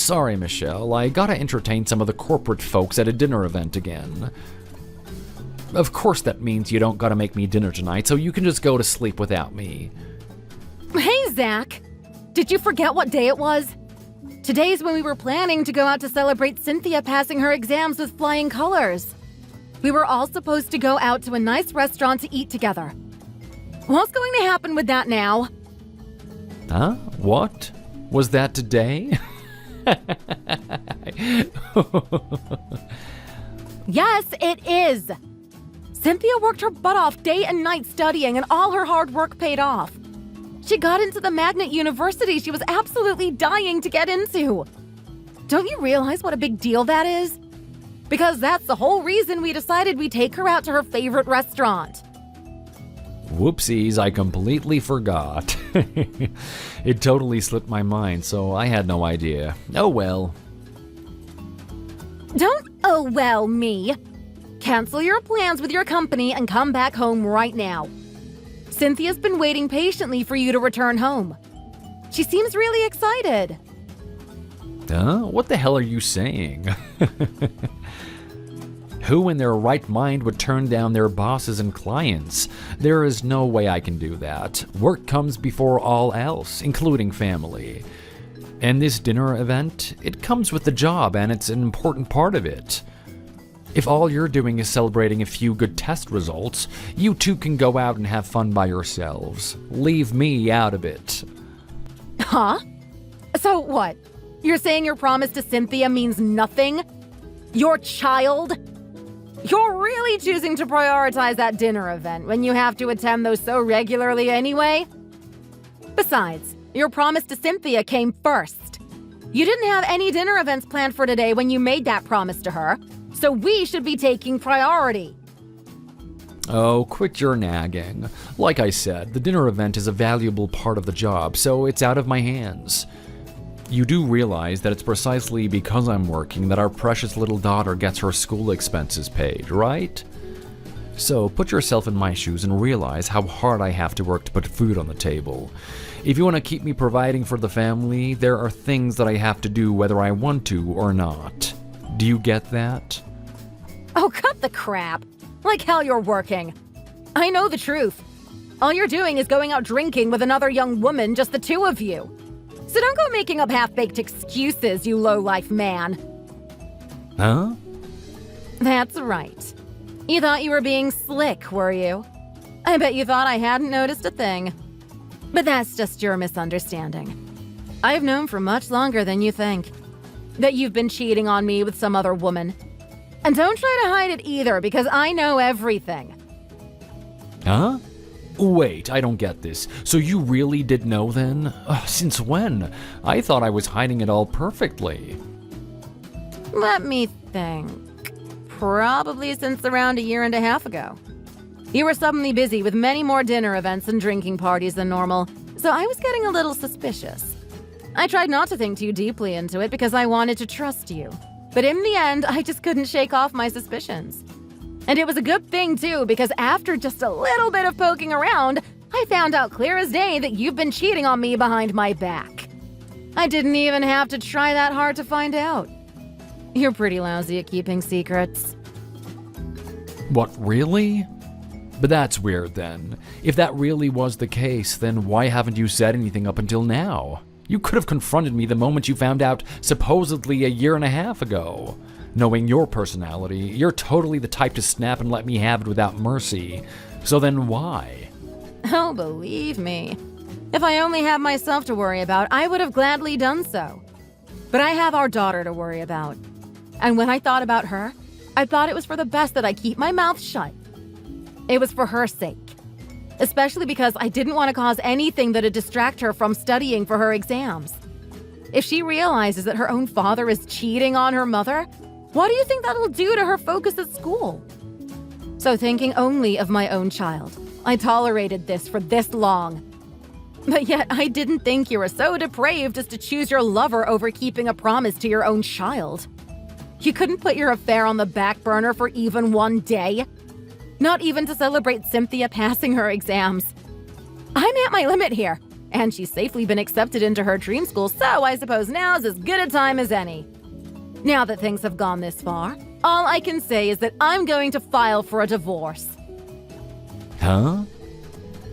Sorry, Michelle, I gotta entertain some of the corporate folks at a dinner event again. Of course that means you don't gotta make me dinner tonight, so you can just go to sleep without me. Hey, Zach! Did you forget what day it was? Today's when we were planning to go out to celebrate Cynthia passing her exams with flying colors. We were all supposed to go out to a nice restaurant to eat together. What's going to happen with that now? Huh? What? Was that today? Yes, it is! Cynthia worked her butt off day and night studying, and all her hard work paid off. She got into the magnet university she was absolutely dying to get into. Don't you realize what a big deal that is? Because that's the whole reason we decided we'd take her out to her favorite restaurant. Whoopsies, I completely forgot. It totally slipped my mind, so I had no idea. Oh well. Don't oh well me. Cancel your plans with your company and come back home right now. Cynthia's been waiting patiently for you to return home. She seems really excited. Huh? What the hell are you saying? Who in their right mind would turn down their bosses and clients? There is no way I can do that. Work comes before all else, including family. And this dinner event, it comes with the job and it's an important part of it. If all you're doing is celebrating a few good test results, you two can go out and have fun by yourselves. Leave me out of it. Huh? So what? You're saying your promise to Cynthia means nothing? Your child? You're really choosing to prioritize that dinner event when you have to attend those so regularly anyway? Besides, your promise to Cynthia came first. You didn't have any dinner events planned for today when you made that promise to her, so we should be taking priority. Oh, quit your nagging. Like I said, the dinner event is a valuable part of the job, so it's out of my hands. You do realize that it's precisely because I'm working that our precious little daughter gets her school expenses paid, right? So put yourself in my shoes and realize how hard I have to work to put food on the table. If you want to keep me providing for the family, there are things that I have to do whether I want to or not. Do you get that? Oh, cut the crap. Like hell you're working. I know the truth. All you're doing is going out drinking with another young woman, just the two of you. So don't go making up half-baked excuses, you low-life man. Huh? That's right. You thought you were being slick, were you? I bet you thought I hadn't noticed a thing. But that's just your misunderstanding. I've known for much longer than you think that you've been cheating on me with some other woman. And don't try to hide it either, because I know everything. Huh? Wait, I don't get this. So you really did know then? Since when? I thought I was hiding it all perfectly. Let me think. Probably since around a year and a half ago. You were suddenly busy with many more dinner events and drinking parties than normal, so I was getting a little suspicious. I tried not to think too deeply into it because I wanted to trust you. But in the end, I just couldn't shake off my suspicions. And it was a good thing, too, because after just a little bit of poking around, I found out clear as day that you've been cheating on me behind my back. I didn't even have to try that hard to find out. You're pretty lousy at keeping secrets. What, really? But that's weird then. If that really was the case, then why haven't you said anything up until now? You could have confronted me the moment you found out supposedly a year and a half ago. Knowing your personality, you're totally the type to snap and let me have it without mercy. So then why? Oh, believe me. If I only had myself to worry about, I would have gladly done so. But I have our daughter to worry about. And when I thought about her, I thought it was for the best that I keep my mouth shut. It was for her sake. Especially because I didn't want to cause anything that'd distract her from studying for her exams. If she realizes that her own father is cheating on her mother, what do you think that'll do to her focus at school? So thinking only of my own child, I tolerated this for this long. But yet I didn't think you were so depraved as to choose your lover over keeping a promise to your own child. You couldn't put your affair on the back burner for even one day? Not even to celebrate Cynthia passing her exams. I'm at my limit here, And she's safely been accepted into her dream school, so I suppose now's as good a time as any. Now that things have gone this far, all I can say is that I'm going to file for a divorce. Huh?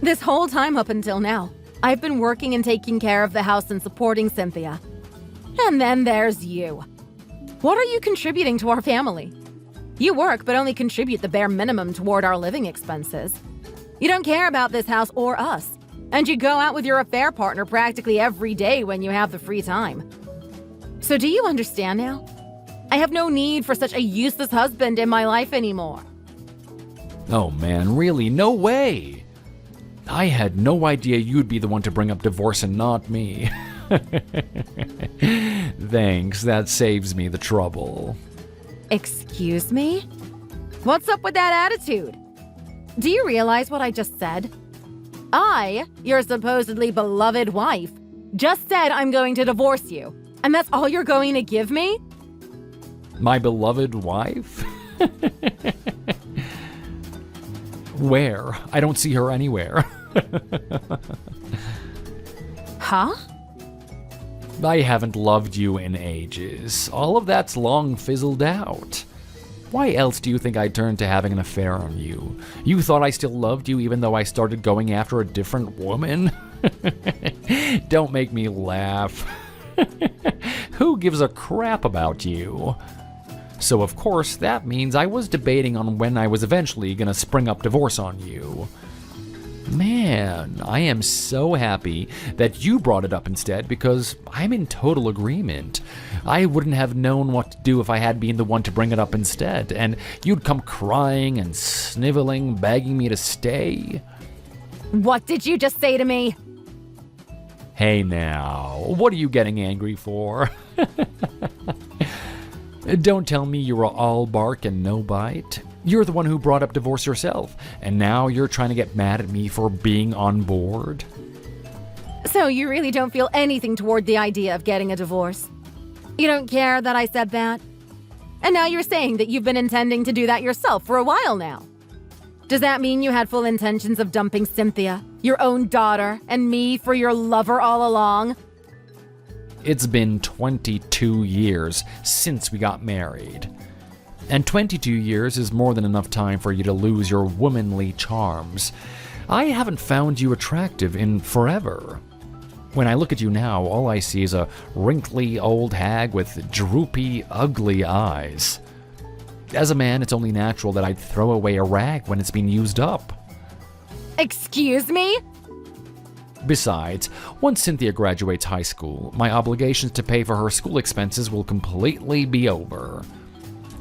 This whole time up until now, I've been working and taking care of the house and supporting Cynthia. And then there's you. What are you contributing to our family? You work, but only contribute the bare minimum toward our living expenses. You don't care about this house or us. And you go out with your affair partner practically every day when you have the free time. So do you understand now? I have no need for such a useless husband in my life anymore. Oh man, really? No way! I had no idea you'd be the one to bring up divorce and not me. Thanks, that saves me the trouble. Excuse me? What's up with that attitude? Do you realize what I just said? I, your supposedly beloved wife, just said I'm going to divorce you. And that's all you're going to give me? My beloved wife? Where? I don't see her anywhere. Huh? I haven't loved you in ages. All of that's long fizzled out. Why else do you think I turned to having an affair on you? You thought I still loved you even though I started going after a different woman? Don't make me laugh. Who gives a crap about you? So of course, that means I was debating on when I was eventually gonna spring up divorce on you. Man, I am so happy that you brought it up instead because I'm in total agreement. I wouldn't have known what to do if I had been the one to bring it up instead, and you'd come crying and sniveling, begging me to stay. What did you just say to me? Hey now, what are you getting angry for? Don't tell me you were all bark and no bite. You're the one who brought up divorce yourself, and now you're trying to get mad at me for being on board? So you really don't feel anything toward the idea of getting a divorce? You don't care that I said that? And now you're saying that you've been intending to do that yourself for a while now. Does that mean you had full intentions of dumping Cynthia, your own daughter, and me for your lover all along? It's been 22 years since we got married. And 22 years is more than enough time for you to lose your womanly charms. I haven't found you attractive in forever. When I look at you now, all I see is a wrinkly old hag with droopy, ugly eyes. As a man, it's only natural that I'd throw away a rag when it's been used up. Excuse me? Besides, once Cynthia graduates high school, my obligations to pay for her school expenses will completely be over.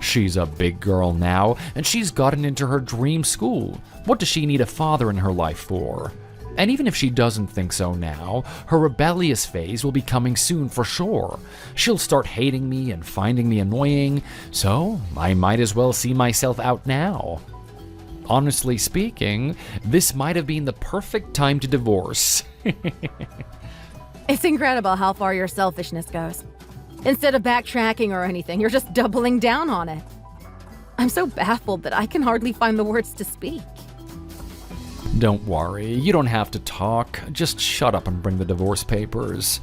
She's a big girl now, and she's gotten into her dream school. What does she need a father in her life for? And even if she doesn't think so now, her rebellious phase will be coming soon for sure. She'll start hating me and finding me annoying, so I might as well see myself out now. Honestly speaking, this might have been the perfect time to divorce. It's incredible how far your selfishness goes. Instead of backtracking or anything, you're just doubling down on it. I'm so baffled that I can hardly find the words to speak. Don't worry, you don't have to talk. Just shut up and bring the divorce papers.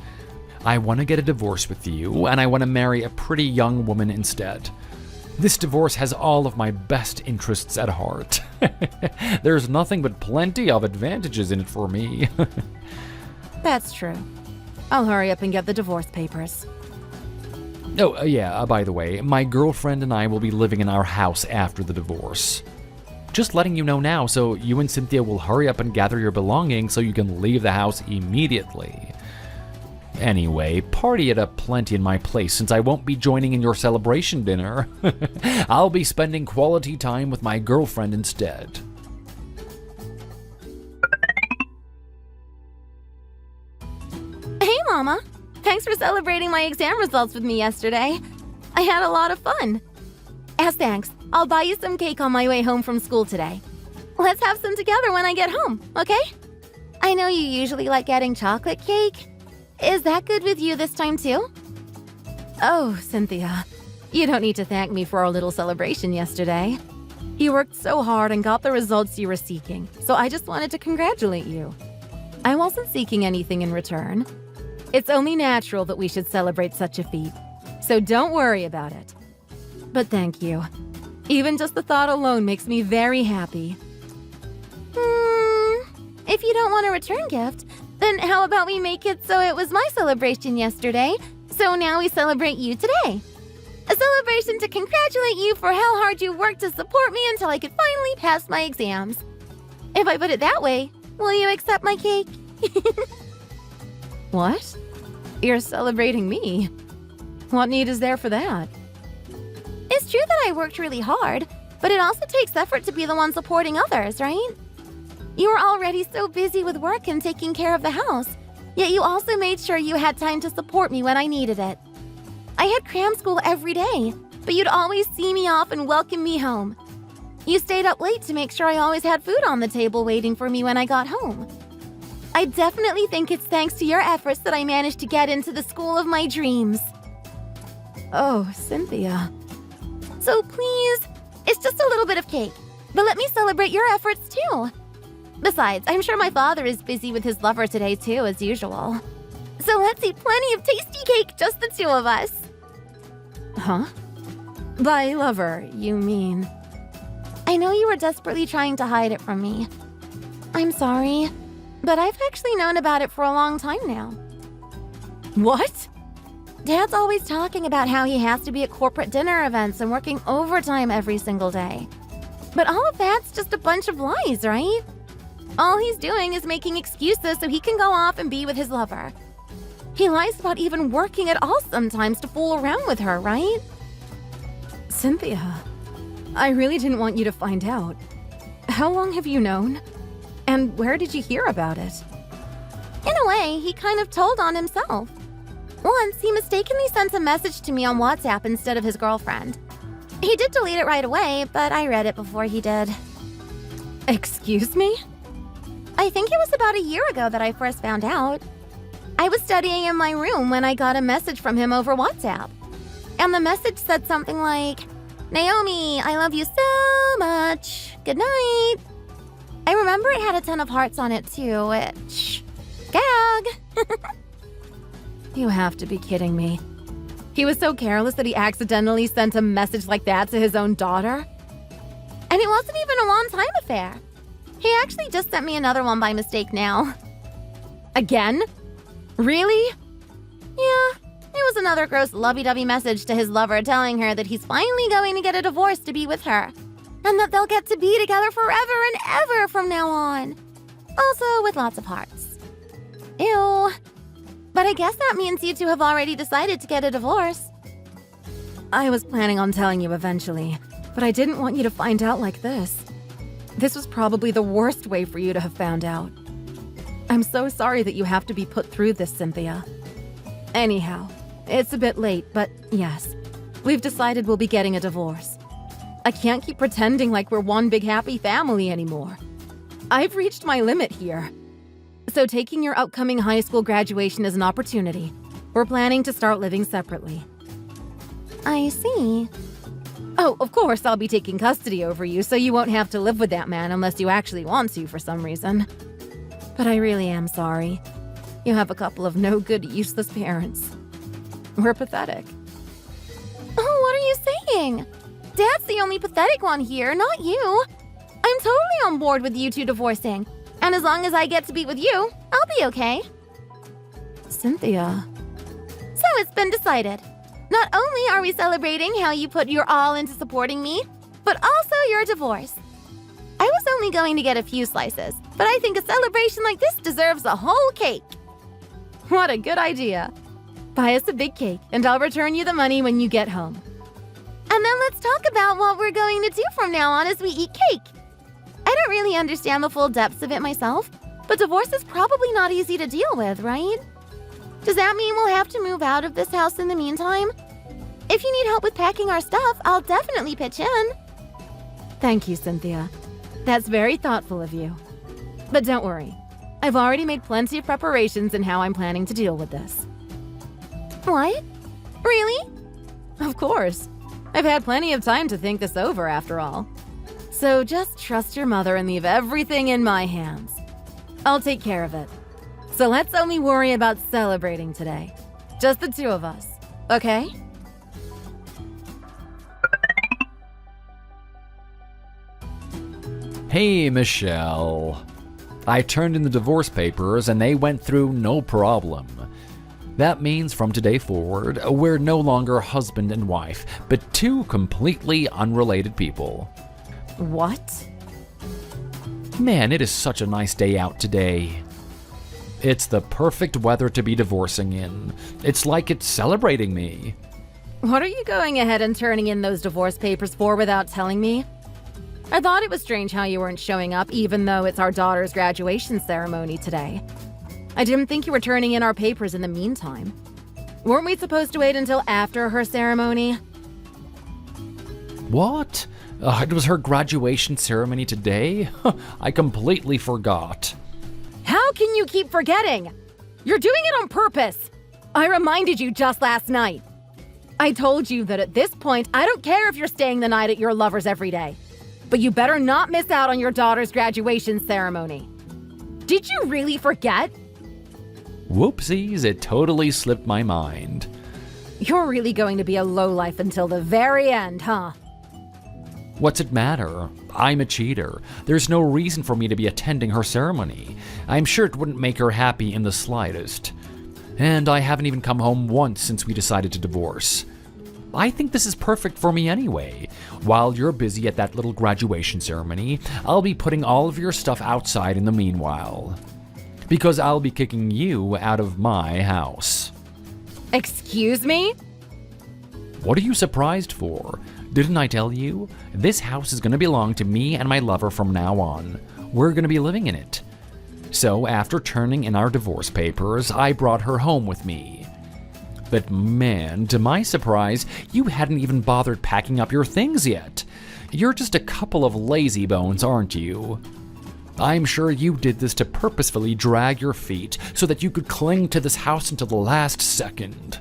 I want to get a divorce with you, and I want to marry a pretty young woman instead. This divorce has all of my best interests at heart. There's nothing but plenty of advantages in it for me. That's true. I'll hurry up and get the divorce papers. Oh, yeah, by the way, my girlfriend and I will be living in our house after the divorce. Just letting you know now so you and Cynthia will hurry up and gather your belongings so you can leave the house immediately. Anyway, party it up plenty in my place since I won't be joining in your celebration dinner. I'll be spending quality time with my girlfriend instead. Hey, Mama. Thanks for celebrating my exam results with me yesterday. I had a lot of fun. As thanks, I'll buy you some cake on my way home from school today. Let's have some together when I get home, okay? I know you usually like getting chocolate cake. Is that good with you this time too? Oh, Cynthia, you don't need to thank me for our little celebration yesterday. You worked so hard and got the results you were seeking, so I just wanted to congratulate you. I wasn't seeking anything in return. It's only natural that we should celebrate such a feat, so don't worry about it. But thank you. Even just the thought alone makes me very happy. If you don't want a return gift, then how about we make it so it was my celebration yesterday, so now we celebrate you today? A celebration to congratulate you for how hard you worked to support me until I could finally pass my exams. If I put it that way, will you accept my cake? What? You're celebrating me? What need is there for that? It's true that I worked really hard, but it also takes effort to be the one supporting others, right? You were already so busy with work and taking care of the house, yet you also made sure you had time to support me when I needed it. I had cram school every day, but you'd always see me off and welcome me home. You stayed up late to make sure I always had food on the table waiting for me when I got home. I definitely think it's thanks to your efforts that I managed to get into the school of my dreams. Oh, Cynthia. So please, it's just a little bit of cake, but let me celebrate your efforts too. Besides, I'm sure my father is busy with his lover today too, as usual. So let's eat plenty of tasty cake, just the two of us. Huh? By lover, you mean? I know you were desperately trying to hide it from me. I'm sorry, but I've actually known about it for a long time now. What? Dad's always talking about how he has to be at corporate dinner events and working overtime every single day. But all of that's just a bunch of lies, right? All he's doing is making excuses so he can go off and be with his lover. He lies about even working at all sometimes to fool around with her, right? Cynthia, I really didn't want you to find out. How long have you known? And where did you hear about it? In a way, he kind of told on himself. Once, he mistakenly sent a message to me on WhatsApp instead of his girlfriend. He did delete it right away, but I read it before he did. Excuse me? I think it was about a year ago that I first found out. I was studying in my room when I got a message from him over WhatsApp. And the message said something like, "Naomi, I love you so much. Good night." I remember it had a ton of hearts on it too, which... Gag! You have to be kidding me. He was so careless that he accidentally sent a message like that to his own daughter? And it wasn't even a long-time affair. He actually just sent me another one by mistake now. Again? Really? Yeah, it was another gross lovey-dovey message to his lover telling her that he's finally going to get a divorce to be with her, and that they'll get to be together forever and ever from now on. Also with lots of hearts. Ew. But I guess that means you two have already decided to get a divorce. I was planning on telling you eventually, but I didn't want you to find out like this. This was probably the worst way for you to have found out. I'm so sorry that you have to be put through this, Cynthia. Anyhow, it's a bit late, but yes, we've decided we'll be getting a divorce. I can't keep pretending like we're one big happy family anymore. I've reached my limit here. So taking your upcoming high school graduation is an opportunity. We're planning to start living separately. I see. Oh, of course, I'll be taking custody over you, so you won't have to live with that man unless you actually want to for some reason. But I really am sorry. You have a couple of no good, useless parents. We're pathetic. Oh, what are you saying? Dad's the only pathetic one here, not you. I'm totally on board with you two divorcing. And as long as I get to be with you, I'll be okay. Cynthia. So it's been decided. Not only are we celebrating how you put your all into supporting me, but also your divorce. I was only going to get a few slices, but I think a celebration like this deserves a whole cake. What a good idea. Buy us a big cake, and I'll return you the money when you get home. And then let's talk about what we're going to do from now on as we eat cake. I don't really understand the full depths of it myself, but divorce is probably not easy to deal with, right? Does that mean we'll have to move out of this house in the meantime? If you need help with packing our stuff, I'll definitely pitch in. Thank you, Cynthia. That's very thoughtful of you. But don't worry. I've already made plenty of preparations in how I'm planning to deal with this. What? Really? Of course. I've had plenty of time to think this over, after all. So just trust your mother and leave everything in my hands. I'll take care of it. So let's only worry about celebrating today. Just the two of us, okay? Hey, Michelle. I turned in the divorce papers and they went through no problem. That means from today forward, we're no longer husband and wife, but two completely unrelated people. What? Man, it is such a nice day out today. It's the perfect weather to be divorcing in. It's like it's celebrating me. What are you going ahead and turning in those divorce papers for without telling me? I thought it was strange how you weren't showing up even though it's our daughter's graduation ceremony today. I didn't think you were turning in our papers in the meantime. Weren't we supposed to wait until after her ceremony? What? It was her graduation ceremony today? I completely forgot. How can you keep forgetting? You're doing it on purpose. I reminded you just last night. I told you that at this point, I don't care if you're staying the night at your lover's every day. But you better not miss out on your daughter's graduation ceremony. Did you really forget? Whoopsies, it totally slipped my mind. You're really going to be a lowlife until the very end, huh? What's it matter? I'm a cheater. There's no reason for me to be attending her ceremony. I'm sure it wouldn't make her happy in the slightest. And I haven't even come home once since we decided to divorce. I think this is perfect for me anyway. While you're busy at that little graduation ceremony, I'll be putting all of your stuff outside in the meanwhile. Because I'll be kicking you out of my house. Excuse me? What are you surprised for? Didn't I tell you? This house is going to belong to me and my lover from now on. We're going to be living in it. So after turning in our divorce papers, I brought her home with me. But man, to my surprise, you hadn't even bothered packing up your things yet. You're just a couple of lazy bones, aren't you? I'm sure you did this to purposefully drag your feet so that you could cling to this house until the last second.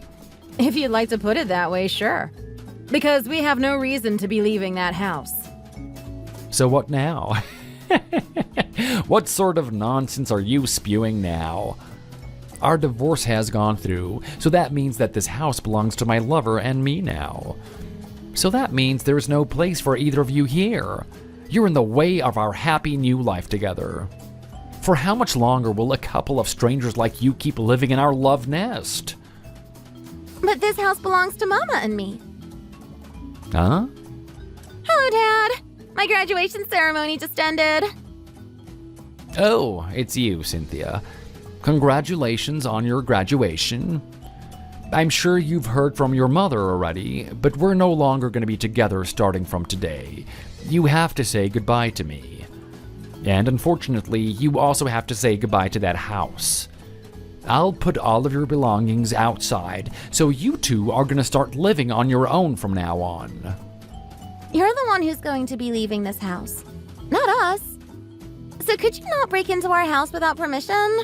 If you'd like to put it that way, sure. Because we have no reason to be leaving that house. So what now? What sort of nonsense are you spewing now? Our divorce has gone through, so that means that this house belongs to my lover and me now. So that means there's no place for either of you here. You're in the way of our happy new life together. For how much longer will a couple of strangers like you keep living in our love nest? But this house belongs to Mama and me. Huh? Hello, Dad. My graduation ceremony just ended. Oh, it's you, Cynthia. Congratulations on your graduation. I'm sure you've heard from your mother already, but we're no longer going to be together starting from today. You have to say goodbye to me. And unfortunately, you also have to say goodbye to that house. I'll put all of your belongings outside, so you two are going to start living on your own from now on. You're the one who's going to be leaving this house, not us. So could you not break into our house without permission?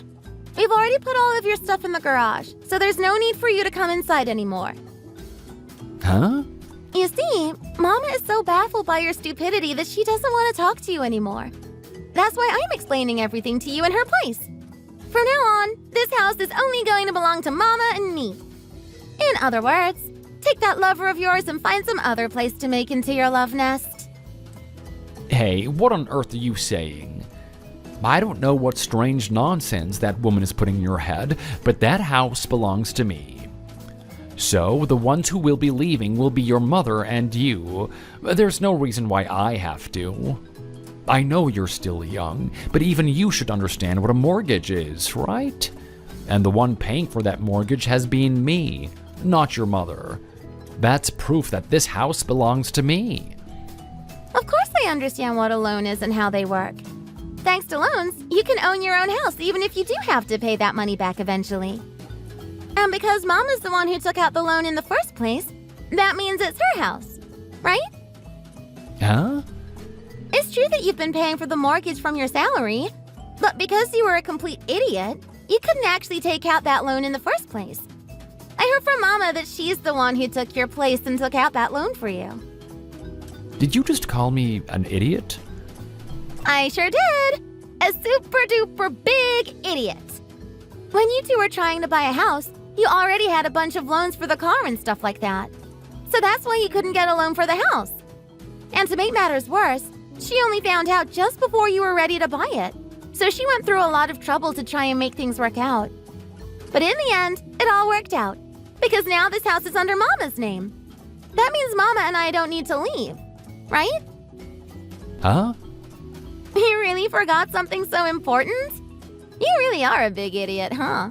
We've already put all of your stuff in the garage, so there's no need for you to come inside anymore. Huh? You see, Mama is so baffled by your stupidity that she doesn't want to talk to you anymore. That's why I'm explaining everything to you in her place. From now on, this house is only going to belong to Mama and me. In other words, take that lover of yours and find some other place to make into your love nest. Hey, what on earth are you saying? I don't know what strange nonsense that woman is putting in your head, but that house belongs to me. So, the ones who will be leaving will be your mother and you. There's no reason why I have to. I know you're still young, but even you should understand what a mortgage is, right? And the one paying for that mortgage has been me, not your mother. That's proof that this house belongs to me. Of course I understand what a loan is and how they work. Thanks to loans, you can own your own house even if you do have to pay that money back eventually. And because Mama's the one who took out the loan in the first place, that means it's her house, right? Huh? It's true that you've been paying for the mortgage from your salary, but because you were a complete idiot, you couldn't actually take out that loan in the first place. I heard from Mama that she's the one who took your place and took out that loan for you. Did you just call me an idiot? I sure did! A super duper big idiot. When you two were trying to buy a house, you already had a bunch of loans for the car and stuff like that. So that's why you couldn't get a loan for the house. And to make matters worse, she only found out just before you were ready to buy it. So she went through a lot of trouble to try and make things work out. But in the end, it all worked out. Because now this house is under Mama's name. That means Mama and I don't need to leave, right? Huh? You really forgot something so important? You really are a big idiot, huh?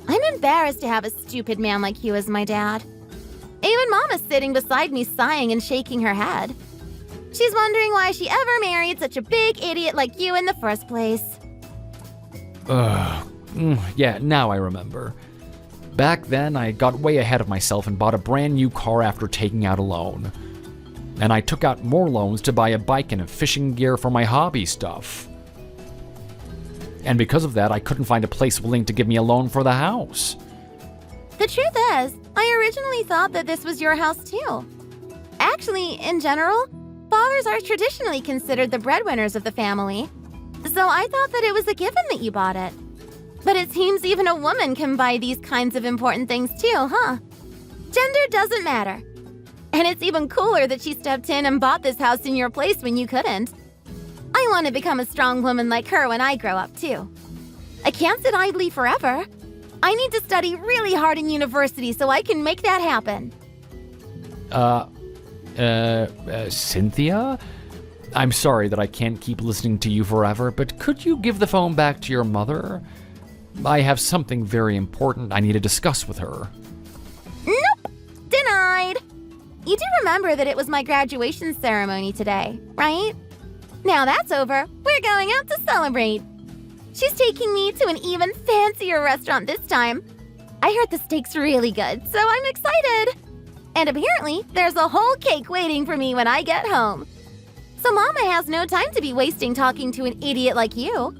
I'm embarrassed to have a stupid man like you as my dad. Even Mama's sitting beside me sighing and shaking her head. She's wondering why she ever married such a big idiot like you in the first place. Yeah, now I remember. Back then, I got way ahead of myself and bought a brand new car after taking out a loan. And I took out more loans to buy a bike and a fishing gear for my hobby stuff. And because of that, I couldn't find a place willing to give me a loan for the house. The truth is, I originally thought that this was your house too. Actually, in general, fathers are traditionally considered the breadwinners of the family. So I thought that it was a given that you bought it. But it seems even a woman can buy these kinds of important things too, huh? Gender doesn't matter. And it's even cooler that she stepped in and bought this house in your place when you couldn't. I want to become a strong woman like her when I grow up too. I can't sit idly forever. I need to study really hard in university so I can make that happen. Cynthia? I'm sorry that I can't keep listening to you forever, but could you give the phone back to your mother? I have something very important I need to discuss with her. Nope! Denied! You do remember that it was my graduation ceremony today, right? Now that's over, we're going out to celebrate. She's taking me to an even fancier restaurant this time. I heard the steak's really good, so I'm excited. And apparently, there's a whole cake waiting for me when I get home. So Mama has no time to be wasting talking to an idiot like you.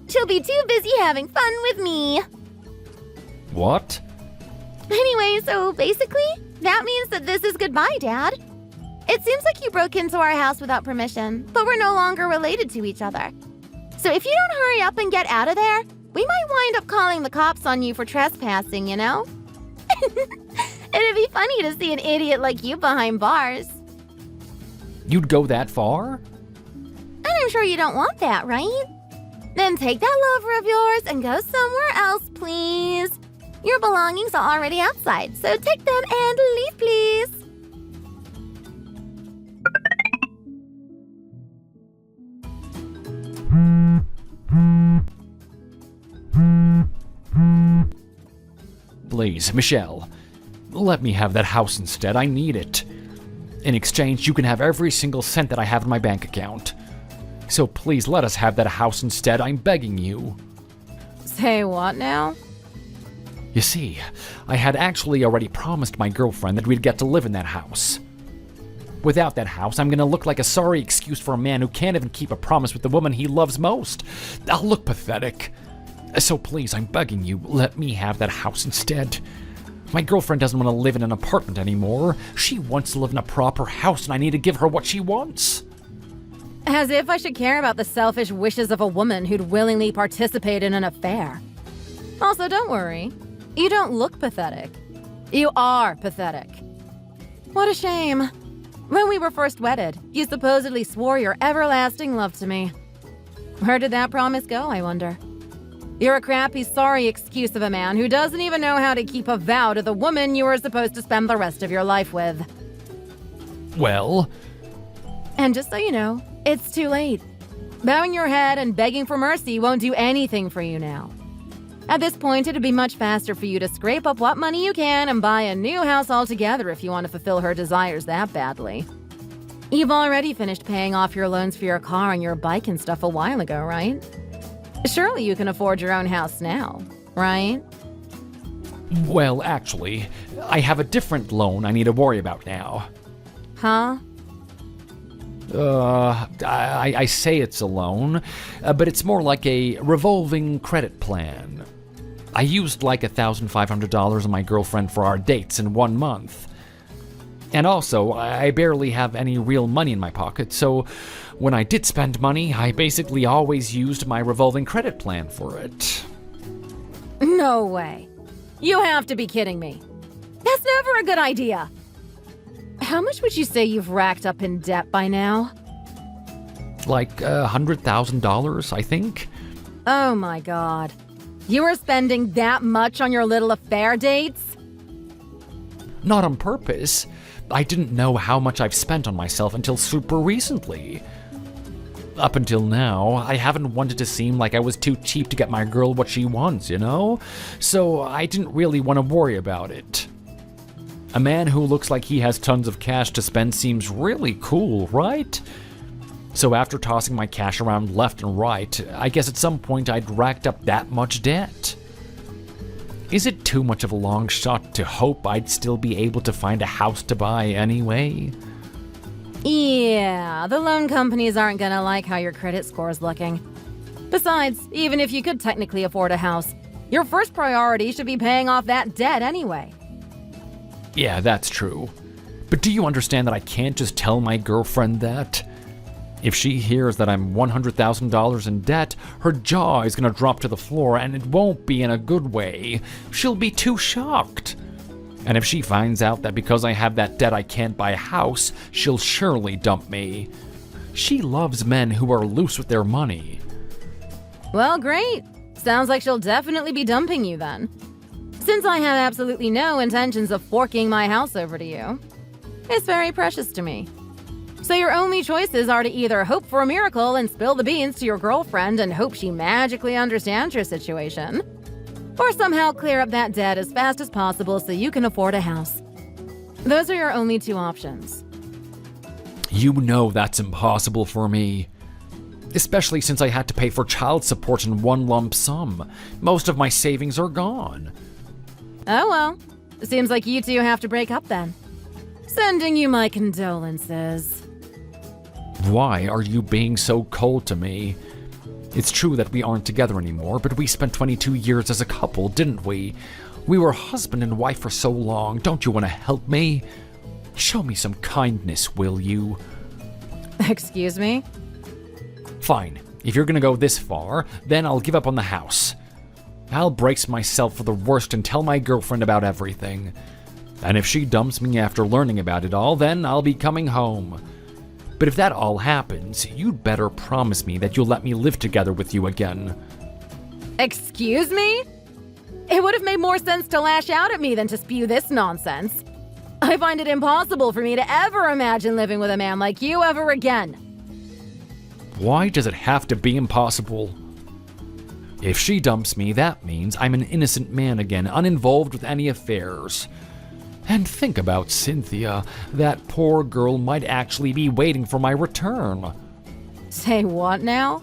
She'll be too busy having fun with me. What? Anyway, so basically, that means that this is goodbye, Dad. It seems like you broke into our house without permission, but we're no longer related to each other. So if you don't hurry up and get out of there, we might wind up calling the cops on you for trespassing, you know? It'd be funny to see an idiot like you behind bars. You'd go that far? And I'm sure you don't want that, right? Then take that lover of yours and go somewhere else, please. Your belongings are already outside, so take them and leave, please. Please, Michelle, let me have that house instead. I need it. In exchange, you can have every single cent that I have in my bank account. So please let us have that house instead. I'm begging you. Say what now? You see, I had actually already promised my girlfriend that we'd get to live in that house. Without that house, I'm gonna look like a sorry excuse for a man who can't even keep a promise with the woman he loves most. I'll look pathetic. So please, I'm begging you, let me have that house instead. My girlfriend doesn't want to live in an apartment anymore. She wants to live in a proper house, and I need to give her what she wants. As if I should care about the selfish wishes of a woman who'd willingly participate in an affair. Also, don't worry. You don't look pathetic. You are pathetic. What a shame. When we were first wedded, you supposedly swore your everlasting love to me. Where did that promise go, I wonder? You're a crappy, sorry excuse of a man who doesn't even know how to keep a vow to the woman you were supposed to spend the rest of your life with. Well? And just so you know, it's too late. Bowing your head and begging for mercy won't do anything for you now. At this point, it'd be much faster for you to scrape up what money you can and buy a new house altogether if you want to fulfill her desires that badly. You've already finished paying off your loans for your car and your bike and stuff a while ago, right? Surely you can afford your own house now, right? Well, actually, I have a different loan I need to worry about now. Huh? I say it's a loan, but it's more like a revolving credit plan. I used like $1,500 on my girlfriend for our dates in 1 month. And also, I barely have any real money in my pocket, so when I did spend money, I basically always used my revolving credit plan for it. No way. You have to be kidding me. That's never a good idea. How much would you say you've racked up in debt by now? Like $100,000, I think. Oh my god. You were spending that much on your little affair dates? Not on purpose. I didn't know how much I've spent on myself until super recently. Up until now, I haven't wanted to seem like I was too cheap to get my girl what she wants, you know? So I didn't really want to worry about it. A man who looks like he has tons of cash to spend seems really cool, right? So after tossing my cash around left and right, I guess at some point I'd racked up that much debt. Is it too much of a long shot to hope I'd still be able to find a house to buy anyway? Yeah, the loan companies aren't gonna like how your credit score's looking. Besides, even if you could technically afford a house, your first priority should be paying off that debt anyway. Yeah, that's true. But do you understand that I can't just tell my girlfriend that? If she hears that I'm $100,000 in debt, her jaw is gonna drop to the floor, and it won't be in a good way. She'll be too shocked. And if she finds out that because I have that debt I can't buy a house, she'll surely dump me. She loves men who are loose with their money. Well, great. Sounds like she'll definitely be dumping you then. Since I have absolutely no intentions of forking my house over to you, it's very precious to me. So your only choices are to either hope for a miracle and spill the beans to your girlfriend and hope she magically understands your situation, or somehow clear up that debt as fast as possible so you can afford a house. Those are your only two options. You know that's impossible for me. Especially since I had to pay for child support in one lump sum. Most of my savings are gone. Oh well, seems like you two have to break up then. Sending you my condolences. Why are you being so cold to me? It's true that we aren't together anymore, but we spent 22 years as a couple, didn't we? We were husband and wife for so long. Don't you want to help me? Show me some kindness, will you? Excuse me? Fine. If you're gonna go this far, then I'll give up on the house. I'll brace myself for the worst and tell my girlfriend about everything. And if she dumps me after learning about it all, then I'll be coming home. But if that all happens, you'd better promise me that you'll let me live together with you again. Excuse me? It would have made more sense to lash out at me than to spew this nonsense. I find it impossible for me to ever imagine living with a man like you ever again. Why does it have to be impossible? If she dumps me, that means I'm an innocent man again, uninvolved with any affairs. And think about Cynthia. That poor girl might actually be waiting for my return. Say what now?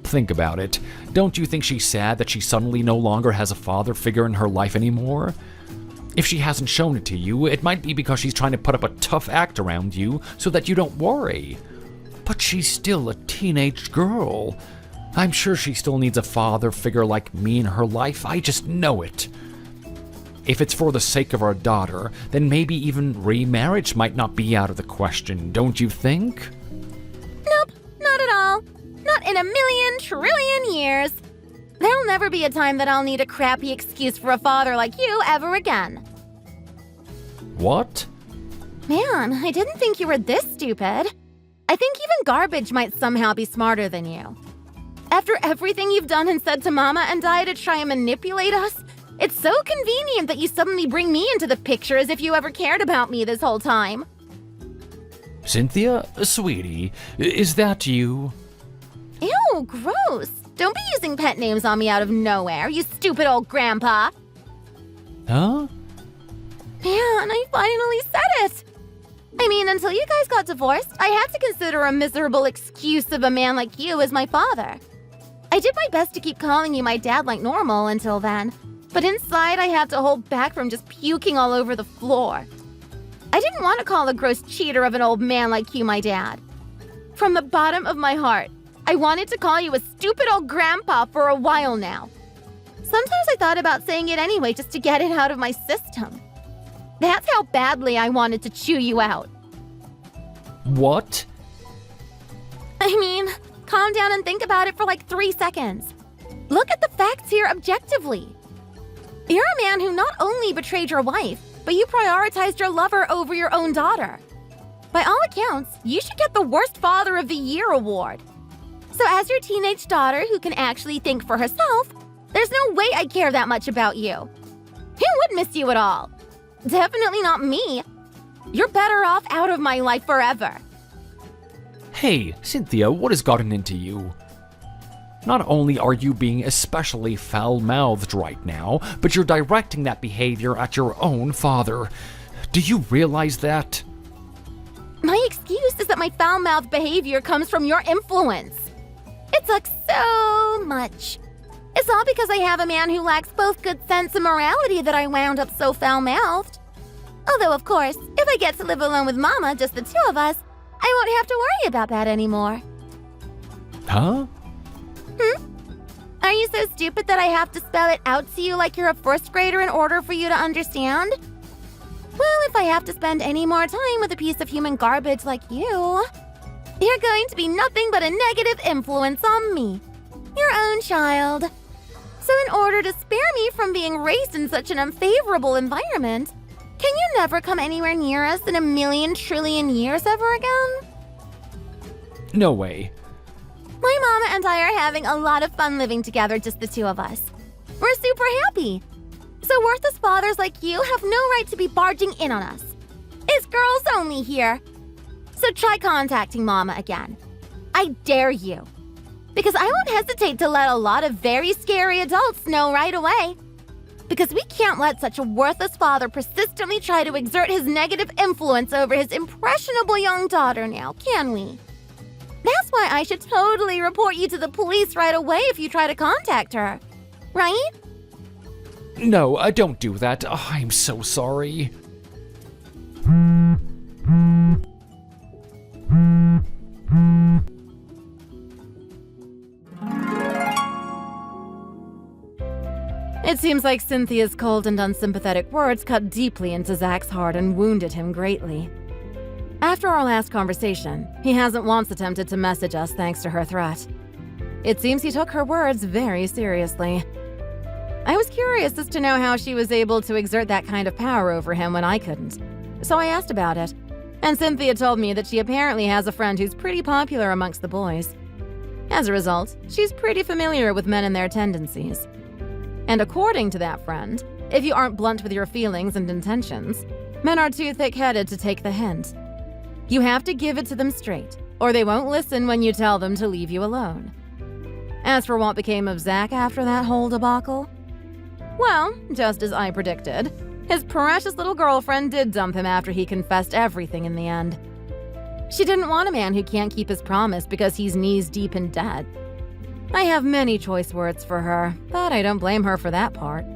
Think about it. Don't you think she's sad that she suddenly no longer has a father figure in her life anymore? If she hasn't shown it to you, it might be because she's trying to put up a tough act around you so that you don't worry. But she's still a teenage girl. I'm sure she still needs a father figure like me in her life. I just know it. If it's for the sake of our daughter, then maybe even remarriage might not be out of the question, don't you think? Nope, not at all. Not in a million trillion years. There'll never be a time that I'll need a crappy excuse for a father like you ever again. What? Man, I didn't think you were this stupid. I think even garbage might somehow be smarter than you. After everything you've done and said to Mama and I to try and manipulate us, it's so convenient that you suddenly bring me into the picture as if you ever cared about me this whole time. Cynthia, sweetie, is that you? Ew, gross. Don't be using pet names on me out of nowhere, you stupid old grandpa. Huh? Man, I finally said it. I mean, until you guys got divorced, I had to consider a miserable excuse of a man like you as my father. I did my best to keep calling you my dad like normal until then, but inside I had to hold back from just puking all over the floor. I didn't want to call a gross cheater of an old man like you my dad. From the bottom of my heart, I wanted to call you a stupid old grandpa for a while now. Sometimes I thought about saying it anyway just to get it out of my system. That's how badly I wanted to chew you out. What? I mean, calm down and think about it for like 3 seconds. Look at the facts here objectively. You're a man who not only betrayed your wife, but you prioritized your lover over your own daughter. By all accounts, you should get the Worst Father of the Year award. So as your teenage daughter who can actually think for herself, there's no way I care that much about you. Who would miss you at all? Definitely not me. You're better off out of my life forever. Hey, Cynthia, what has gotten into you? Not only are you being especially foul-mouthed right now, but you're directing that behavior at your own father. Do you realize that? My excuse is that my foul-mouthed behavior comes from your influence. It sucks so much. It's all because I have a man who lacks both good sense and morality that I wound up so foul-mouthed. Although, of course, if I get to live alone with Mama, just the two of us, I won't have to worry about that anymore. Huh? Are you so stupid that I have to spell it out to you like you're a first grader in order for you to understand? Well, if I have to spend any more time with a piece of human garbage like you, you're going to be nothing but a negative influence on me, your own child. So in order to spare me from being raised in such an unfavorable environment, can you never come anywhere near us in a million trillion years ever again? No way. My mama and I are having a lot of fun living together, just the two of us. We're super happy. So worthless fathers like you have no right to be barging in on us. It's girls only here. So try contacting Mama again. I dare you. Because I won't hesitate to let a lot of very scary adults know right away. Because we can't let such a worthless father persistently try to exert his negative influence over his impressionable young daughter now, can we? That's why I should totally report you to the police right away if you try to contact her. Right? No, don't do that. Oh, I'm so sorry. It seems like Cynthia's cold and unsympathetic words cut deeply into Zach's heart and wounded him greatly. After our last conversation, he hasn't once attempted to message us thanks to her threat. It seems he took her words very seriously. I was curious as to know how she was able to exert that kind of power over him when I couldn't, so I asked about it, and Cynthia told me that she apparently has a friend who's pretty popular amongst the boys. As a result, she's pretty familiar with men and their tendencies. And according to that friend, if you aren't blunt with your feelings and intentions, men are too thick-headed to take the hint. You have to give it to them straight, or they won't listen when you tell them to leave you alone. As for what became of Zach after that whole debacle, well, just as I predicted, his precious little girlfriend did dump him after he confessed everything in the end. She didn't want a man who can't keep his promise because he's knees-deep in debt. I have many choice words for her, but I don't blame her for that part.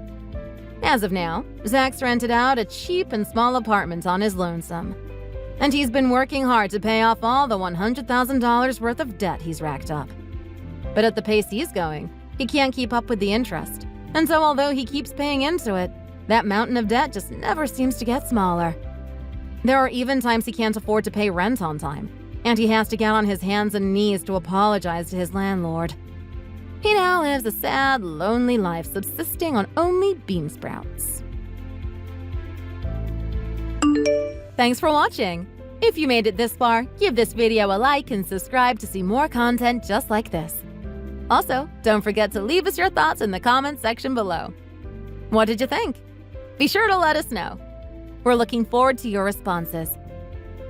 As of now, Zach's rented out a cheap and small apartment on his lonesome. And he's been working hard to pay off all the $100,000 worth of debt he's racked up. But at the pace he's going, he can't keep up with the interest. And so although he keeps paying into it, that mountain of debt just never seems to get smaller. There are even times he can't afford to pay rent on time, and he has to get on his hands and knees to apologize to his landlord. He now lives a sad, lonely life subsisting on only bean sprouts. Thanks for watching! If you made it this far, give this video a like and subscribe to see more content just like this. Also, don't forget to leave us your thoughts in the comments section below. What did you think? Be sure to let us know. We're looking forward to your responses.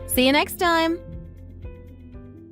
See you next time!